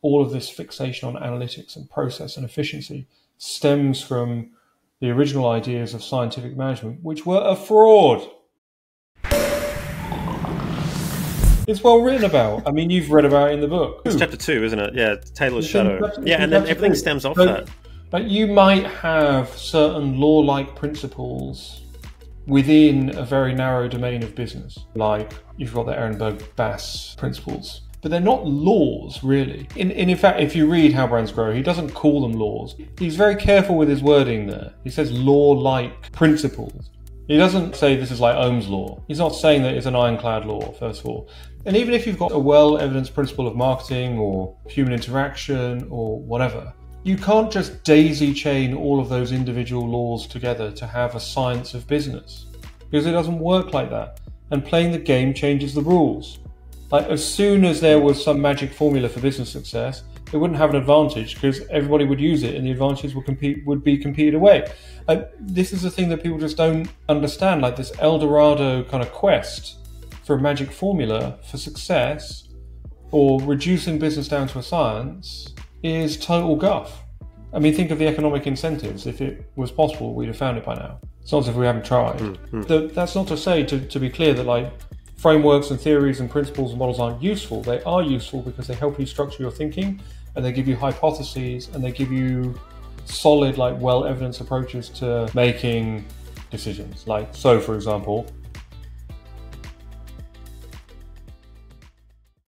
all of this fixation on analytics and process and efficiency stems from the original ideas of scientific management, which were a fraud. It's well written about. I mean, you've read about it in the book. It's chapter 2, isn't it? Yeah, Taylor's Shadow. Yeah, and then everything stems off that. But you might have certain law-like principles within a very narrow domain of business. Like, you've got the Ehrenberg Bass principles. But they're not laws, really. In fact, if you read How Brands Grow, he doesn't call them laws. He's very careful with his wording there. He says law-like principles. He doesn't say this is like Ohm's law. He's not saying that it's an ironclad law, first of all. And even if you've got a well-evidenced principle of marketing or human interaction or whatever, you can't just daisy chain all of those individual laws together to have a science of business, because it doesn't work like that. And playing the game changes the rules. Like, as soon as there was some magic formula for business success, it wouldn't have an advantage because everybody would use it and the advantages would be competed away. This is the thing that people just don't understand, like this El Dorado kind of quest for a magic formula for success or reducing business down to a science is total guff. I mean, think of the economic incentives. If it was possible, we'd have found it by now. It's not as if we haven't tried. That's not to say, to be clear, that like frameworks and theories and principles and models aren't useful. They are useful because they help you structure your thinking, and they give you hypotheses, and they give you solid, like well-evidenced approaches to making decisions. Like, so for example,